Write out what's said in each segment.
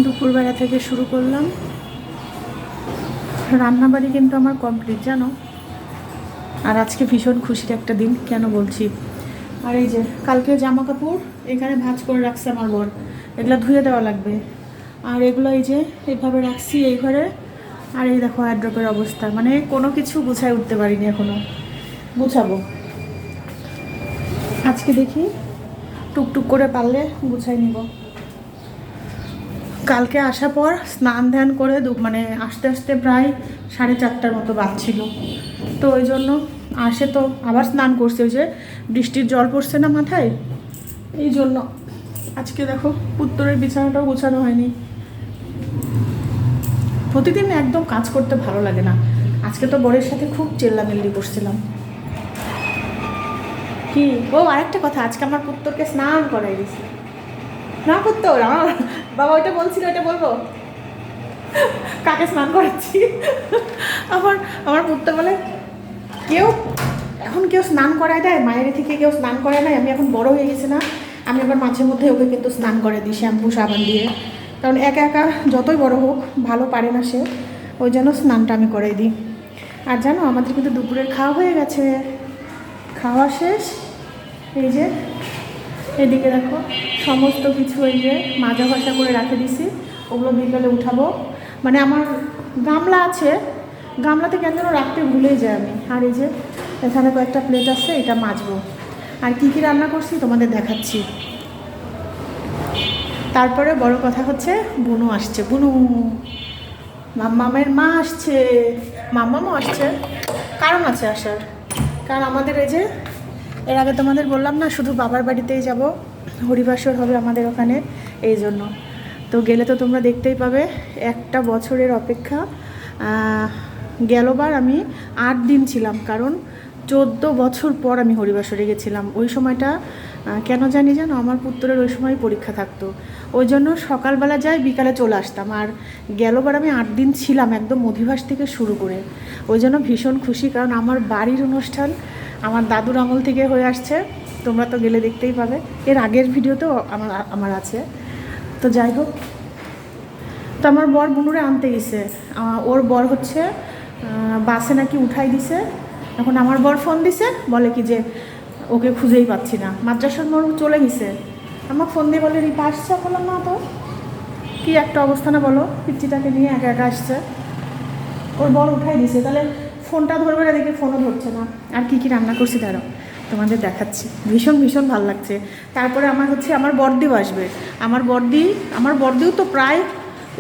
দুপুরবেলা থেকে শুরু করলাম। রান্নাবাড়ি কিন্তু আমার কমপ্লিট জানো। আর আজকে ভীষণ খুশির একটা দিন, কেন বলছি। আর এই যে কালকে জামা কাপড় এখানে ভাঁজ করে রাখছে আমার বর, এগুলো ধুয়ে দেওয়া লাগবে। আর এগুলো এই যে এইভাবে রাখছি এই ঘরে। আর এই দেখো ওয়ারড্রপের অবস্থা, মানে কোনো কিছু গুছায় উঠতে পারিনি, এখনও গুছাবো। আজকে দেখি টুকটুক করে পারলে গুছাই নিব। কালকে আসার পর স্নান ধ্যান করে মানে আস্তে আস্তে প্রায় 4:30টার মতো বাজছিল। তো ওই জন্য আসে তো আবার স্নান করছে, ওই যে বৃষ্টির জল পড়ছে না মাথায়, এই জন্য। আজকে দেখো উত্তরের বিছানাটাও গোছানো হয়নি। প্রতিদিন একদম কাজ করতে ভালো লাগে না। আজকে তো বরের সাথে খুব চেল্লামিল্লি করছিলাম। কি ও আরেকটা কথা, আজকে আমার পুত্তরকে স্নান করাই দিয়েছি। না পুত্তর, আমার বাবা ওইটা বলছিল, ওইটা বলবো কাকে স্নান করাচ্ছি। আমার আমার পুত্তর বলে এখন কেউ স্নান করায় দেয়, মায়ের থেকে কেউ স্নান করায় নাই। আমি এখন বড় হয়ে গেছি না, আমি আবার মাঝে মধ্যে ওকে কিন্তু স্নান করে দিই শ্যাম্পু সাবান দিয়ে। কারণ একা একা যতই বড় হোক ভালো পারে না সে, ওই জন্য স্নানটা আমি করাই দিই। আর জানো আমাদের কিন্তু দুপুরের খাওয়া হয়ে গেছে, খাওয়া শেষ। এই যে এদিকে দেখো সমস্ত কিছু এই যে মাজা ঘষা করে রাখে দিছি, ওগুলো বিকালে উঠাবো। মানে আমার গামলা আছে, গামলাতে কেন যেন রাখতে ভুলেই যাই আমি। আর এই যে এখানে কয়েকটা প্লেট আছে, এটা মাজবো। আর কি কি রান্না করছি তোমাদের দেখাচ্ছি। তারপরে বড় কথা হচ্ছে বুনু আসছে, বুনু মাম্মামের মা আসছে, মাম্মামও আসছে। কারণ আছে আসার, কারণ আমাদের এই যে এর আগে তোমাদের বললাম না শুধু বাবার বাড়িতেই যাব, হরিবাসর হবে আমাদের ওখানে, এই জন্য। তো গেলে তো তোমরা দেখতেই পাবে, একটা বছরের অপেক্ষা। গেলবার আমি 8 দিন ছিলাম, কারণ 14 বছর পর আমি হরিবাসরে গেছিলাম। ওই সময়টা কেন জানি জানো, আমার পুত্রের ওই সময় পরীক্ষা থাকতো, ওই জন্য সকালবেলা যাই বিকালে চলে আসতাম। আর গেলবার আমি 8 দিন ছিলাম, একদম অধিবাস থেকে শুরু করে। ওই জন্য ভীষণ খুশি, কারণ আমার বাড়ির অনুষ্ঠান আমার দাদুর আমল থেকে হয়ে আসছে। তোমরা তো গেলে দেখতেই পাবে, এর আগের ভিডিওতেও আমার আছে। তো যাই হোক, তো আমার বর বুনুরে আনতে গেছে। ওর বর হচ্ছে বাসে নাকি উঠাই দিছে। এখন আমার বর ফোন দিছে, বলে কি যে ওকে খুঁজেই পাচ্ছি না, মাদ্রাসার মোড় চলে গেছে। আমার ফোন দিয়ে বলে রিপা আসছে, বললাম না তো। কি একটা অবস্থা না বলো, পিচ্চিটাকে নিয়ে একা একা আসছে। ওর বর উঠাই দিছে, তাহলে ফোনটা ধরবে না, দেখে ফোনও ধরছে না। আর কি কি রান্না করছি তারও তোমাদের দেখাচ্ছি, ভীষণ ভীষণ ভালো লাগছে। তারপরে আমার হচ্ছে আমার বড়দিও আসবে। আমার বড়দিও তো প্রায়,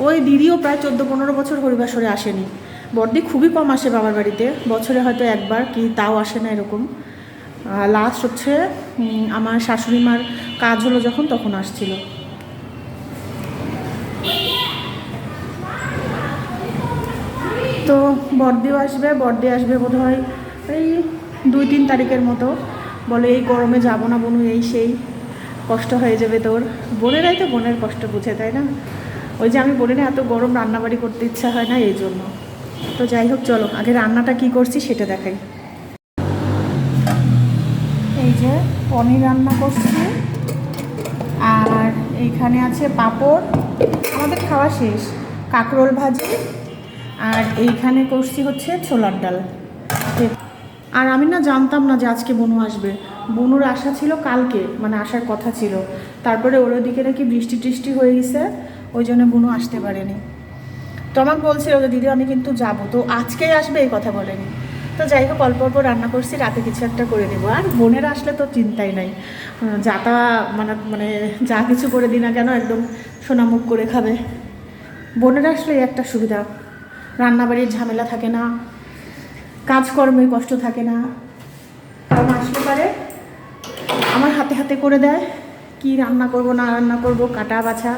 ওই দিদিও প্রায় 14-15 বছর হরিবাসরে আসেনি। বড়দি খুবই কম আসে বাবার বাড়িতে, বছরে হয়তো একবার কি তাও আসে না এরকম। লাস্ট হচ্ছে আমার শাশুড়ি মার কাজ হলো যখন, তখন আসছিল। তো বড়দিও আসবে, বড়দি আসবে বোধ হয় এই 2-3 তারিখের মতো। বলে এই গরমে যাবো না বোনু, এই সেই কষ্ট হয়ে যাবে তোর। বোনেরাই তো বোনের কষ্ট বুঝে, তাই না? ওই যে আমি বলি না এত গরম রান্নাবাড়ি করতে ইচ্ছা হয় না, এই জন্য। তো যাই হোক চলো আগে রান্নাটা কি করছি সেটা দেখাই। এই যে পনির রান্না করছি, আর এইখানে আছে পাঁপড়, আমাদের খাওয়া শেষ। কাঁকরোল ভাজি, আর এইখানে করছি হচ্ছে ছোলার ডাল। আর আমি না জানতাম না যে আজকে বনু আসবে। বনুর আশা ছিল কালকে, মানে আসার কথা ছিল। তারপরে ওর ওদিকে নাকি বৃষ্টি টিষ্টি হয়ে গেছে, ওই জন্য বনু আসতে পারেনি। তো আমাকে বলছিল যে দিদি আমি কিন্তু যাব, তো আজকেই আসবে এই কথা বলেনি। তো যাই হোক অল্প অল্প রান্না করছি, রাতে কিছু একটা করে নেবো। আর বোনেরা আসলে তো চিন্তাই নাই, যাতা মানে যা কিছু করে দিই না কেন একদম সোনামুখ করে খাবে। বোনেরা আসলে একটা সুবিধা, রান্নাবাড়ির ঝামেলা থাকে না, কাজকর্মের কষ্ট থাকে না। কারণ আসলে পারে আমার হাতে হাতে করে দেয়, কি রান্না করব না রান্না করব কাটা বাছা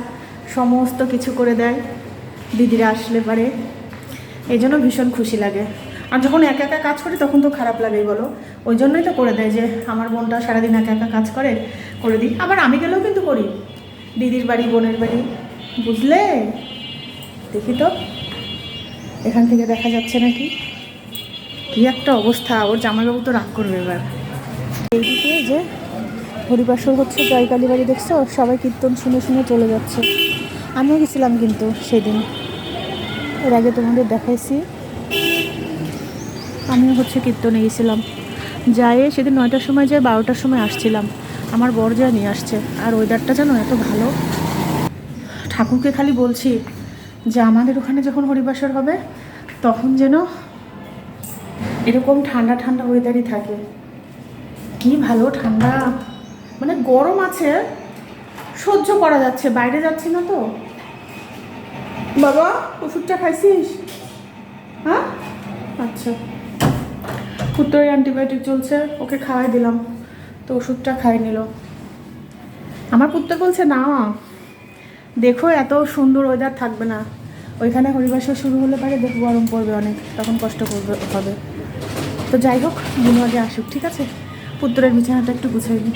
সমস্ত কিছু করে দেয় দিদিরা আসলে পারে। এই জন্য ভীষণ খুশি লাগে। আর যখন একা একা কাজ করি তখন তো খারাপ লাগেই বলো, ওই জন্যই তো করে দেয় যে আমার বোনটা সারাদিন একা একা কাজ করে দিই। আবার আমি গেলেও কিন্তু করি, দিদির বাড়ি বোনের বাড়ি, বুঝলে। দেখি তো এখান থেকে দেখা যাচ্ছে নাকি, কি একটা অবস্থা। ওর জামাইবাবু তো রাগ করবে এবার। এইদিকে যে হরিবাসর হচ্ছে জয়কালী বাড়ি, দেখছো সবাই কীর্তন শুনে শুনে চলে যাচ্ছে। আমিও গেছিলাম কিন্তু সেদিন, এর আগে তোমাদের দেখাইছি। আমিও হচ্ছে কীর্তনে গেছিলাম, যাই সেদিন 9টার সময় যাই, 12টার সময় আসছিলাম। আমার বর যা নিয়ে আসছে, আর ওয়েদারটা যেন এত ভালো। ঠাকুরকে খালি বলছি যে আমাদের ওখানে যখন হরিবাসর হবে তখন যেন এরকম ঠান্ডা ঠান্ডা ওয়েদারই থাকে। কি ভালো ঠান্ডা, মানে গরম আছে সহ্য করা যাচ্ছে, বাইরে যাচ্ছি না তো। বাবা ওষুধটা খাইছিস? হ্যাঁ আচ্ছা, পুত্রের অ্যান্টিবায়োটিক চলছে, ওকে খাওয়াই দিলাম, তো ওষুধটা খাই নিল। আমার পুত্র বলছে না দেখো এত সুন্দর ওয়েদার থাকবে না, ওইখানে হরিবাসর শুরু হলে পারে দেখো গরম পড়বে অনেক, তখন কষ্ট করবে হবে। তো যাই হোক, বুনু আগে আসুক, ঠিক আছে? পুত্রের বিছানাটা একটু গুছিয়ে দিই।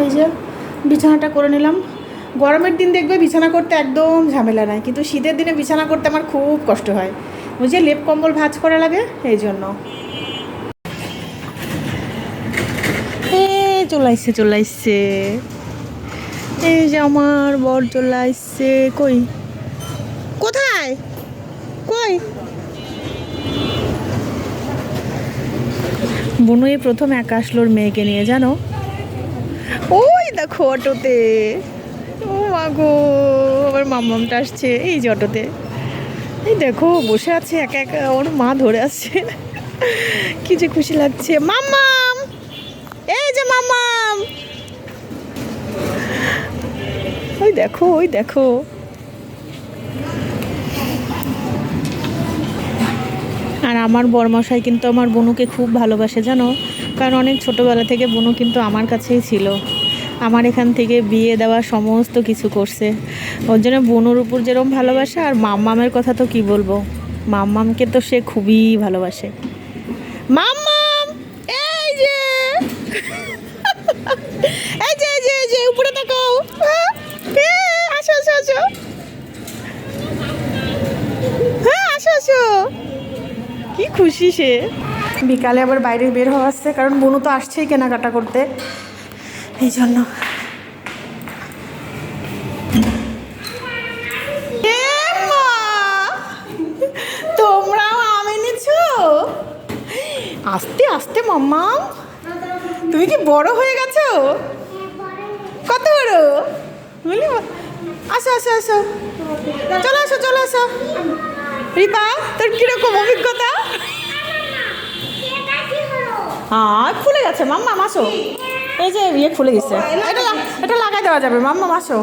এই যে বিছানাটা করে নিলাম। গরমের দিন দেখবে বিছানা করতে একদম ঝামেলা নাই, কিন্তু শীতের দিনে বিছানা করতে আমার খুব কষ্ট হয়, বুঝে লেপ কম্বল ভাঁজ করা লাগে এই জন্য। চলে আসছে এই যে আমার বর চলে আসছে। কই কোথায় কই বুনু এই প্রথম একা আসলো ওর মেয়েকে নিয়ে, জানো? ওই দেখো অটোতে, ও মা গো আমার মাম্মামটা আসছে এই যে অটোতে। এই দেখো বসে আছে একা একা, ওর মা ধরে আসছে, কি যে খুশি লাগছে। মাম্মাম, এই যে মাম্মাম, ওই দেখো ওই দেখো। আর আমার বরমশাই কিন্তু আমার বুনুকে খুব ভালোবাসে, জানো? কারণ অনেক ছোটোবেলা থেকে বুনু কিন্তু আমার কাছেই ছিল, আমার এখান থেকে বিয়ে দেওয়া সমস্ত কিছু করছে। ওর জন্য বুনুর উপর যেরকম ভালোবাসা, আর মাম্মামের কথা তো কি বলবো, মাম্মামকে তো সে খুবই ভালোবাসে। মাম্মাম এই যে এই যে এই যে এই যে উপরে তাকাও, আসো আসো আসো, হ্যাঁ আসো আসো। কি খুশি সে। বিকালে আবার বাইরে বের হওয়া আসছে, কারণ বুনু তো আসছেই কেনাকাটা করতে, এই জন্য। তোমরাও আম এনেছো? আস্তে আস্তে মাম্মা, তুমি কি বড় হয়ে গেছো? কত বড়? আসো আসো আসো, চলো আসো চলো আসো। রিপা তোর কিরকম অভিজ্ঞতা? হ্যাঁ খুলে গেছে মাম্মা, আসো। এই যে ইয়ে খুলে গেছে, এটা লাগাই দেওয়া যাবে। মাম্মা আসো,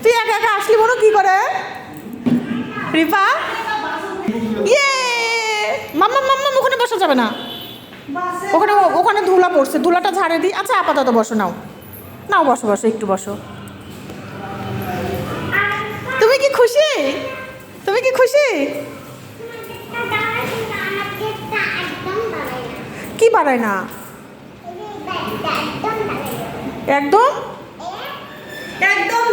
তুই একা একা আসলি বলো কি করে? রিপা ইয়ে, মাম্মা মাম্মা ওখানে বসা যাবে না, ওখানে ওখানে ধুলা পড়ছে, ধুলাটা ঝাড়ে দিই। আচ্ছা আপাতত বসো, নাও নাও বসো বসো একটু বসো। তুমি কি খুশি? তুমি কি খুশি? কি বাড়ায় না? একদম একদম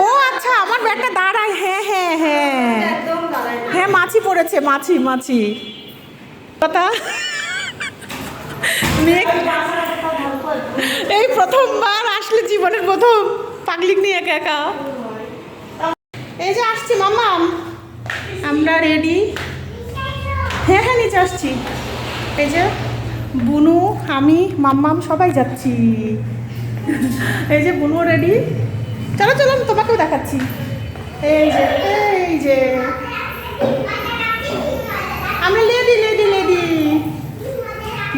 ও আচ্ছা, আমার ব্যাগটা দাঁড়ায়। হ্যাঁ হ্যাঁ হ্যাঁ হ্যাঁ, মাছি পড়েছে, মাছি মাছি কথা। এই প্রথমবার আসলে, জীবনের প্রথম পাগলিক নিয়ে একা একা। এই যে আসছি মাম্মাম, আমরা রেডি। হ্যাঁ হ্যাঁ নিচে আসছি। এই যে বুনু, আমি, মাম্মাম সবাই যাচ্ছি। এই যে বুনু রেডি, চলো চলো আমি তোমাকেও দেখাচ্ছি। এই যে এই যে আমরা লেডি লেডি লেডি।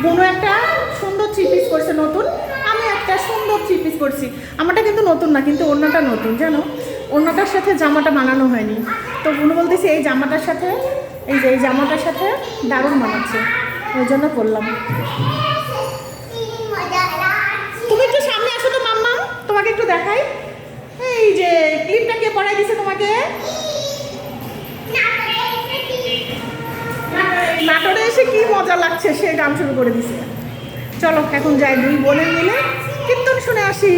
বুনু একটা সুন্দর থ্রি পিস করছে নতুন, আমি একটা সুন্দর থ্রি পিস করছি। আমারটা কিন্তু নতুন না, কিন্তু অন্যটা নতুন, জানো? অন্যটার সাথে জামাটা বানানো হয়নি, তো বুনু বলতেছি এই জামাটার সাথে, এই যে এই জামাটার সাথে দারুণ মানাচ্ছে, ওই জন্য করলাম। তুমি একটু সামনে আসো তো মাম্মা, তোমাকে একটু দেখাই। এই যে ক্লিপটা কে পরাই দিছে তোমাকে? নাটোরে এসে কি মজা লাগছে, সে গান শুরু করে দিছে। চলো এখন যাই, দুই বোনে মিলে কীর্তন শুনে আসি।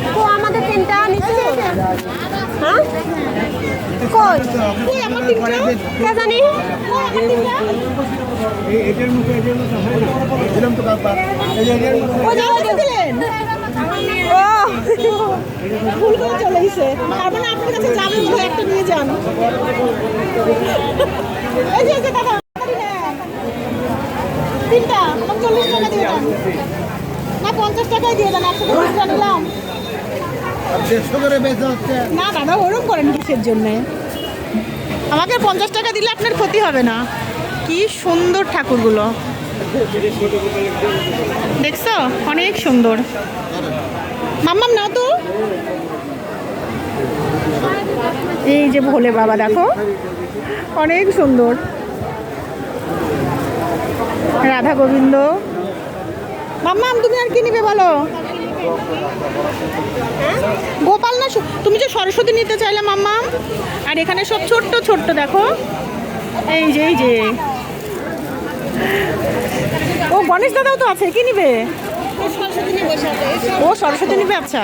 তো আমাদের তিনটা নিচে হ্যাঁ কই কই আমার তিনটা কে জানি কই আমার তিনটা ও যাও দিলেন ও ভুল করে চলে গেছে তার মানে আপনার কাছে যাবে বলে একটা নিয়ে যান এই যে দাদা তিনটা 45 টাকা দিয়ে দেন না 50 টাকায় দিয়ে দেন 120 টাকা নিলাম না দাদা ওরকম করেন কিসের জন্য আমাকে 50 টাকা দিলে আপনার ক্ষতি হবে না কি সুন্দর ঠাকুরগুলো দেখছো অনেক সুন্দর মাম্মাম নাও তো এই যে ভোলে বাবা দেখো অনেক সুন্দর রাধা গোবিন্দ মাম্মাম তুমি আর কি নিবে বলো গোপাল না তুমি যে সরস্বতী নিতে চাইলে মাম্মাম আর এখানে সব ছোট্ট ছোট্ট দেখো এই যে ও গণেশ দাদাও তো আছে কি নিবে ও সরস্বতী নিবে আচ্ছা